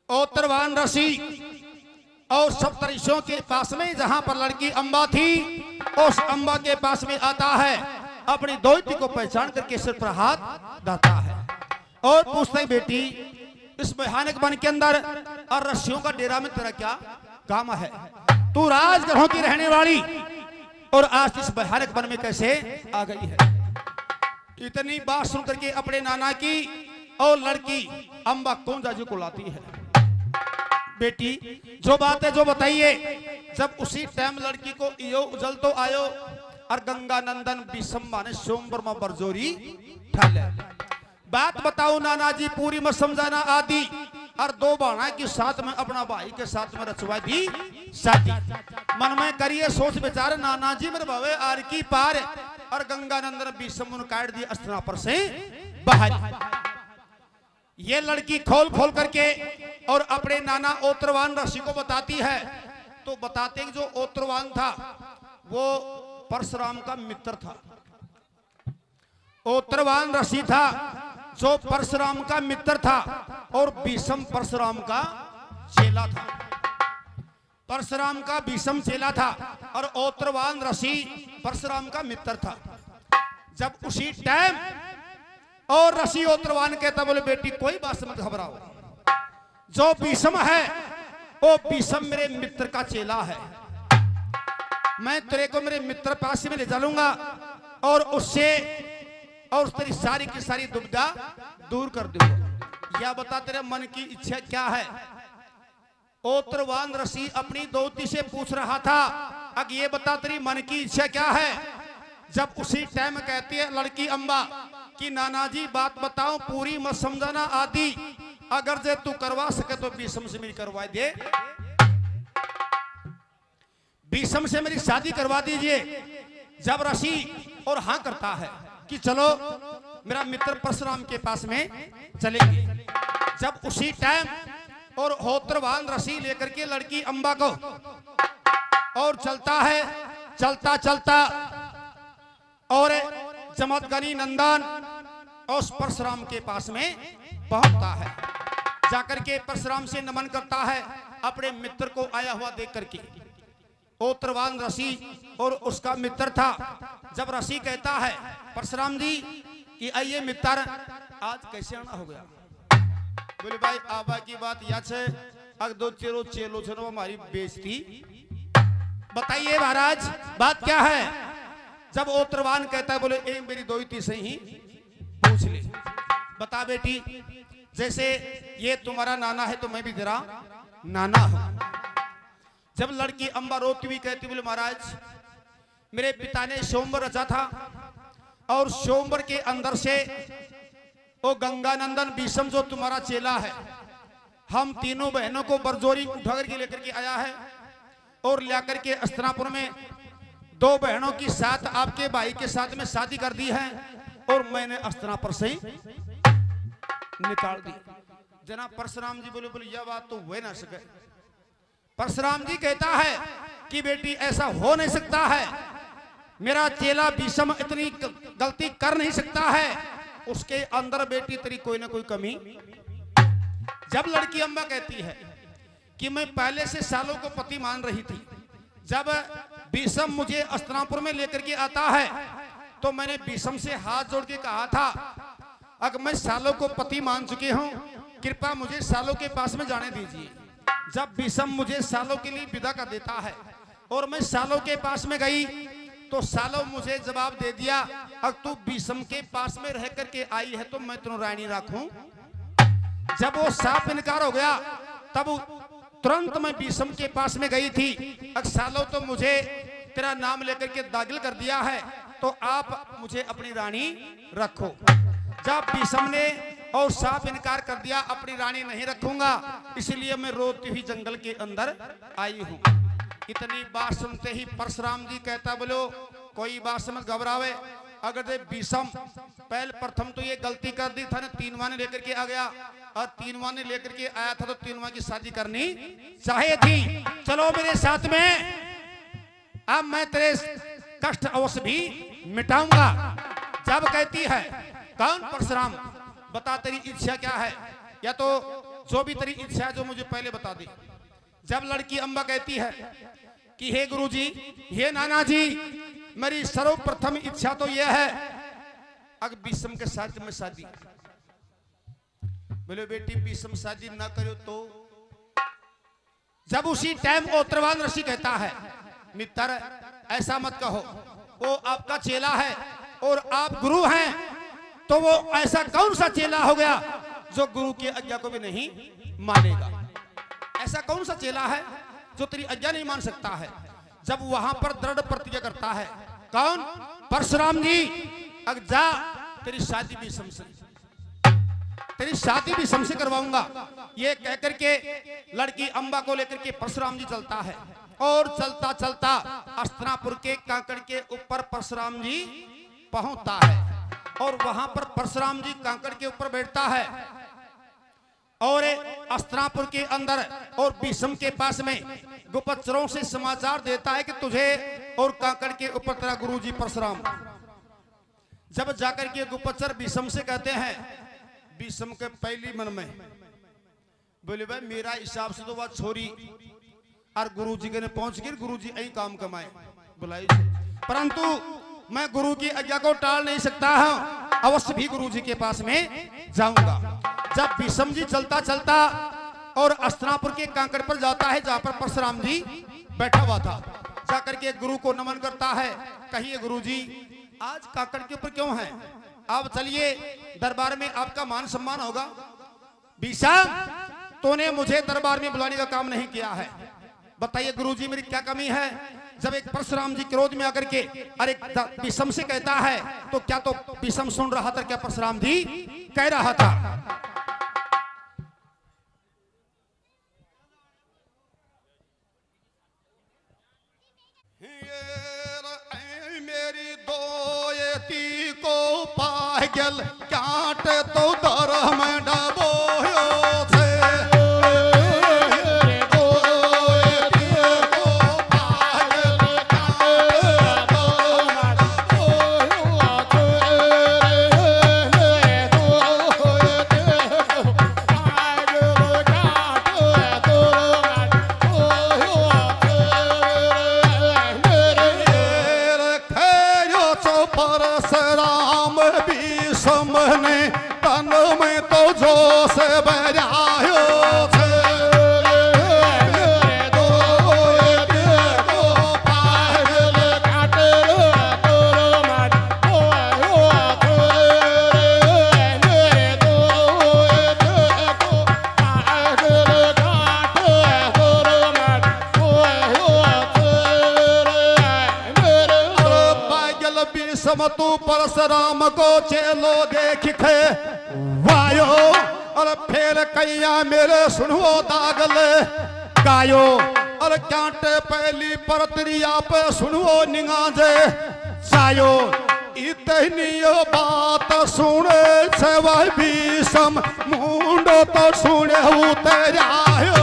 उत्तरवान ऋषि और सप्तऋषियों के पास में जहां पर लड़की अंबा थी, उस अंबा के पास में आता है, अपनी द्वैती को पहचान करके सिर पर हाथ डालता है और पूछता है, बेटी इस भयानक वन के अंदर और ऋषियों का डेरा में तेरा क्या काम है? तू राजगृहों की रहने वाली और आज इस भयानक वन में कैसे आ गई है? इतनी बात सुन करके अपने नाना की और लड़की अंबा कौन जाजू को लाती है। बेटी जो बात है जो बताइए। जब उसी टाइम लड़की को इयो उजल तो आयो और गंगा नंदन बिसम्मा ने सोमबर में बरजोरी ठाले। बात बताओ नाना जी, पूरी मत समझाना आदि और दो बाणा के साथ में अपना भाई के साथ में रचवा दी शादी। मन में करिए सोच विचार, नाना जी मेरे भवे आर की पार और गंगा नंदन बिसम काट दिए अस्तना पर से बाहर। ये लड़की खोल खोल करके और अपने नाना उत्तरवान ऋषि को बताती है। तो बताते हैं जो उत्तरवान था वो परशुराम का मित्र था। उत्तरवान ऋषि था जो परशुराम का मित्र था और भीष्म परशुराम का चेला था। परशुराम का भीष्म चेला था और उत्तरवान ऋषि परशुराम का मित्र था। जब उसी टाइम और ऋषि उत्तरवान कहता, बोले बेटी कोई बात से मत घबराओ, जो भीष्म है वो भीष्म मेरे मित्र का चेला है। मैं तेरे को मेरे मित्र पास में ले चलूंगा और उससे और तेरी सारी की सारी दुविधा दूर कर दूंगा। या बता तेरे मन की इच्छा क्या है? उत्तरवान ऋषि अपनी दोती से पूछ रहा था, अब ये बता तेरी मन की इच्छा क्या है? जब उसी टाइम कहती है लड़की अंबा कि नाना जी बात बताओ, पूरी मत समझाना आदि, अगर जे तू करवा सके तो भीष्म से मेरी करवा दे, भीष्म से मेरी शादी करवा दीजिए। जब ऋषि और हाँ करता है कि चलो मेरा मित्र परशुराम के पास में चलेंगे। जब उसी टाइम और उत्तरवान ऋषि लेकर के लड़की अंबा को और चलता है, चलता चलता और जमदग्नि नंदन उस परशुराम के पास में पहुंचता है। जाकर के परशुराम से नमन करता है अपने मित्र को आया हुआ देख करके। उत्तरवान ऋषि और उसका मित्र था। जब ऋषि कहता है परशुराम जी कि आइए मित्र, आज कैसे आना हो गया? बोले भाई आबा की बात याद है, अग दो चेलो चेलो चलो हमारी बेइज्जती। बताइए महाराज बात क्या है? जब उत्तरवान कहता है, बोले ए मेरी दोती से ही पूछ ले। बता बेटी, जैसे ये तुम्हारा नाना है तो मैं भी तेरा नाना हूं। जब लड़की अंबा रोती हुई कहती, बोले महाराज मेरे पिता ने सोमवार रचा था और सोमवार के अंदर से वो गंगा नंदन भीष्म जो तुम्हारा चेला है, हम तीनों बहनों को बरजोरी उठा करके लेकर के आया है और लेकर के अस्तिनापुर में दो बहनों की साथ आपके भाई के साथ में शादी कर दी है और मैंने अस्तिनापुर से ही निकाल दी। जना परशुराम जी बोले, बोले यह बात तो हो ना सके। परशुराम जी कहता है कि बेटी ऐसा हो नहीं सकता है, मेरा चेला भीष्म इतनी गलती कर नहीं सकता है, उसके अंदर बेटी तेरी कोई ना कोई कमी। जब लड़की अंबा कहती है कि मैं पहले से सालों को पति मान रही थी, जब भीष्म मुझे अस्तिनापुर में लेकर के आता है तो मैंने भीष्म से हाथ जोड़ के कहा था, अगर मैं सालों को पति मान चुकी हूं, कृपया मुझे सालों के पास में जाने दीजिए। जब भीष्म मुझे सालों के लिए विदा कर देता है और मैं सालों के पास में गई तो सालों मुझे जवाब दे दिया, अगर तू भीष्म के पास में रह करके आई है तो मैं तेरे रानी रखूं। जब वो साफ इनकार हो गया तब तुरंत मैं भीष्म के पास में गई थी, अगर सालों तो मुझे तेरा नाम लेकर के दाखिल कर दिया है तो आप मुझे अपनी रानी रखो। जब भीष्म ने और साफ इनकार कर दिया, अपनी रानी नहीं रखूंगा, इसलिए मैं रोती हुई जंगल के अंदर आई हूं। इतनी बात सुनते ही परशुराम जी कहता, बोलो कोई बात समझ घबरावे, अगर भीष्म पहले प्रथम तो ये गलती कर दी था ना, तीनवा ने लेकर के आ गया और तीनवा ने लेकर के आया था तो तीनवा की शादी करनी चाहे थी। चलो मेरे साथ में, अब मैं तेरे कष्ट अवश्य भी मिटाऊंगा। जब कहती है कौन परशुराम, बता तेरी इच्छा क्या है? या तो जो भी तेरी इच्छा है जो मुझे पहले बता दे। जब लड़की अम्बा कहती है कि हे गुरुजी, हे नाना जी, मेरी सर्वप्रथम इच्छा तो यह है अगर भीष्म के साथ में शादी। बोले बेटी भीष्म शादी ना करो तो। जब उसी टाइम ओत्रवान ऋषि कहता है मित्र ऐसा मत कहो, वो आपका चेला है और आप गुरु हैं, तो वो ऐसा कौन सा चेला हो गया जो गुरु की आज्ञा को भी नहीं मानेगा? ऐसा कौन सा चेला है जो तेरी आज्ञा नहीं मान सकता है? जब वहां पर दृढ़ प्रतिज्ञा करता है कौन? परशुराम जी, अब जा तेरी शादी भी समझ, तेरी शादी भी समझ करवाऊंगा। ये कहकर के लड़की अम्बा को लेकर के परशुराम जी चलता है और चलता चलता अस्तिनापुर के कांकड़ के ऊपर परशुराम जी पहुंचता है और वहां पर परशुराम जी कांकड़ के ऊपर बैठता है और अस्तिनापुर के अंदर और भीष्म के पास में गुप्तचरों से समाचार देता है कि तुझे और कांकड़ के ऊपर तेरा गुरुजी परशुराम। जब जाकर के गुप्तचर भीष्म से कहते हैं, भीष्म के पहली मन में बोले भाई मेरा हिसाब से तो वह छोरी और गुरुजी के ने पहुंच गई, गुरुजी यही काम कमाए बुलाई, परंतु मैं गुरु की आज्ञा को टाल नहीं सकता हूं, अवश्य भी गुरुजी के पास में जाऊंगा। जब भीष्म जी चलता चलता और अस्तिनापुर के कांकड़ पर जाता है जहां पर परशुराम जी बैठा हुआ था, जाकर के गुरु को नमन करता है। कहिए गुरुजी आज कांकड़ के ऊपर क्यों है? आप चलिए दरबार में आपका मान सम्मान होगा। भीष्म तूने मुझे दरबार में बुलाने का काम नहीं किया है, बताइए गुरुजी मेरी क्या कमी है? जब एक परशुराम जी क्रोध में आकर के अरे भीष्म से कहता है तो क्या तो भीष्म सुन रहा था, क्या परशुराम जी कह रहा था? मेरी दोयती को पागल काट तो दर में डबोयो थे। परशुराम भीष्म ने तन में तो जोश बजायो थे। तू परशुराम को चेलो देख खे वायो और फिर कैया मेरे सुनो दागल गायो और कांटे पहली पर त्रिया पे सुनो निगाजे जायो। इतनी बात सुने से वह भीष्म मुंडो तो सुने उतरायो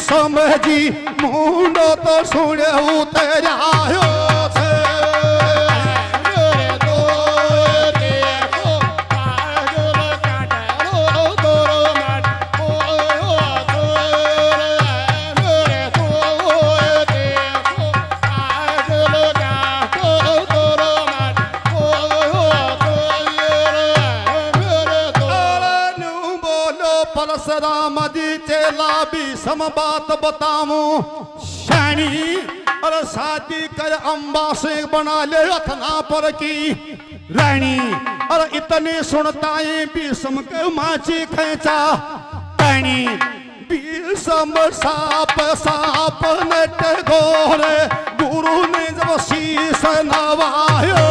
समझी मुंडो तो सुने उतरायो थे। परशुराम जी चेला भीष्म बात बताऊं शैनी और शादी कर अम्बा से बना ले अस्तिनापुर की रानी। और इतने सुनता है भीष्म के माची खेचा पैनी। भीष्म साप साप नट गोरे गुरु ने जब शीश नवायो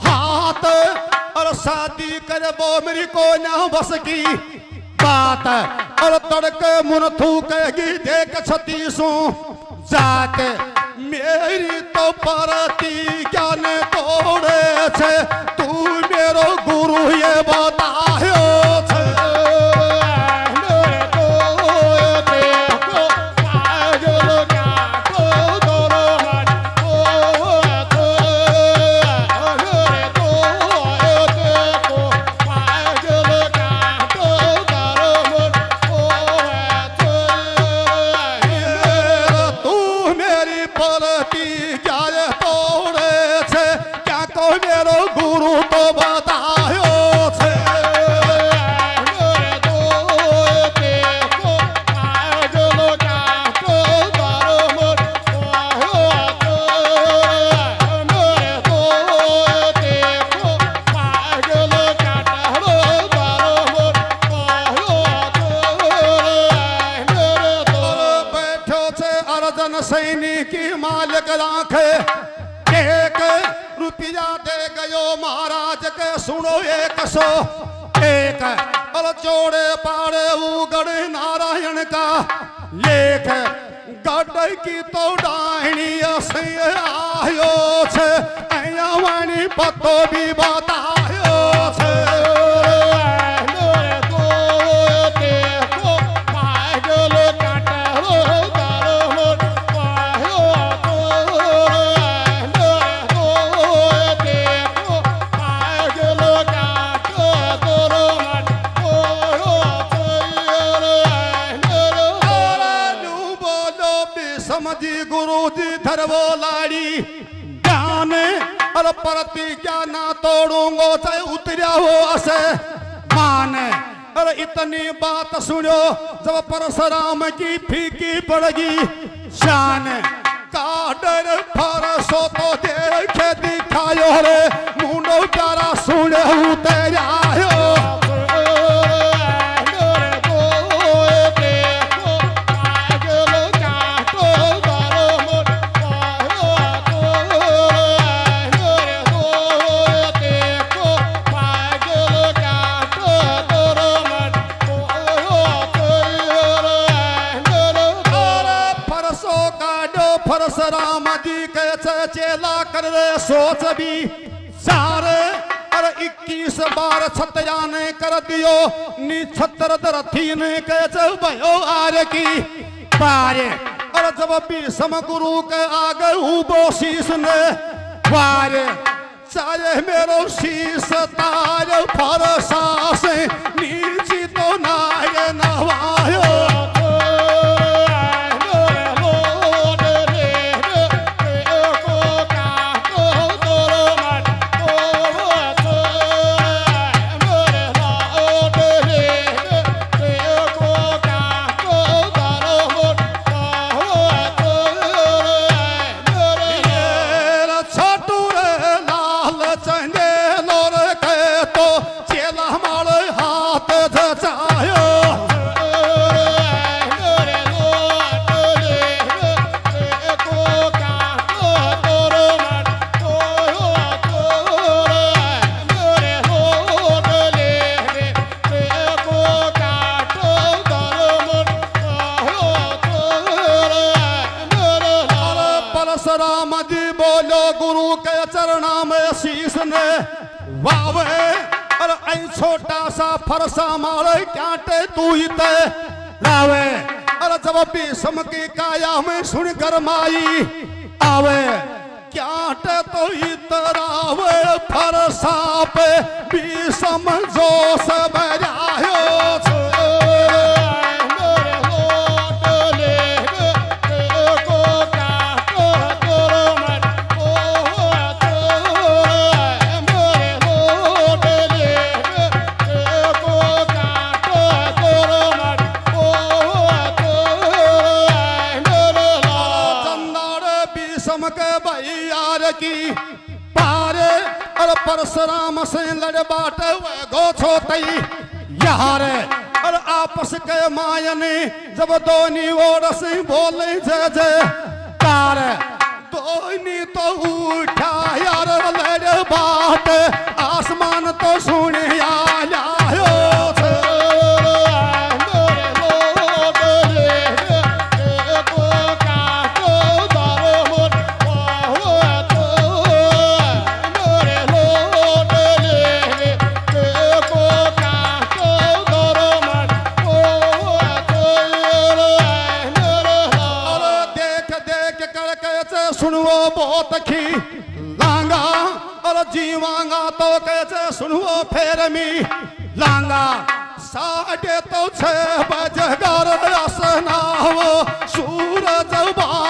हाथ और शादी कर वो मेरी को ना बस की बात और तड़के मुन थूकेगी देख 36 जात मेरी तो परती ज्ञान तोड़े छे तू मेरो गुरु ये बतायो छे सैनिकी मालिक राखे 1 रुपया दे गयो महाराज के सुनो 101 और जोड़े पाड़े उगड़ नारायण का लेख गड़ की तो डाहनी से आयो छे वाणी पतो भी बतायो छे समझी गुरु जी धरवो लाड़ी ज्ञान और प्रतिज्ञा ना तोड़ूंगो चाहे उतरिया हो असे मान और इतनी बात सुनो जब परशुराम की फीकी पड़गी शान का डर फरसो तो देखे दिखायो रे मुंडो प्यारा सुने उतरिया परशुराम जी के चेला कर सोच भी 4 और 21 बार छतया ने कर दियो निछत्र धरती ने के भयो आर की पारे और जब भी सम गुरु के आगे उबो शीश ने पारे चाहे मेरो शीश तार फरसा से नीची तो नाय नवायो परशुराम जी बोलो गुरु के चरणा में शीश ने वावे और ऐ छोटा सा फरसा मारे काटे तू ही ते लावे और जब भी सम की काया में सुनकर माई आवे काटे तो इतरावे फरसा पे भी समझो सब जायो की पारे और परशुराम से लड़ बाटे गो छोतई यार और आपस के मायने जब दोनी ओर से बोले जय जय कार कोई नहीं तो उठा यार लड़ बात आसमान तो सुने आयो सुनवो बहुत खी लांगा और जीवांगा तो कैसे सुनवो फेर मी लांगा 6:30 बजे घर असनावो सूरज बा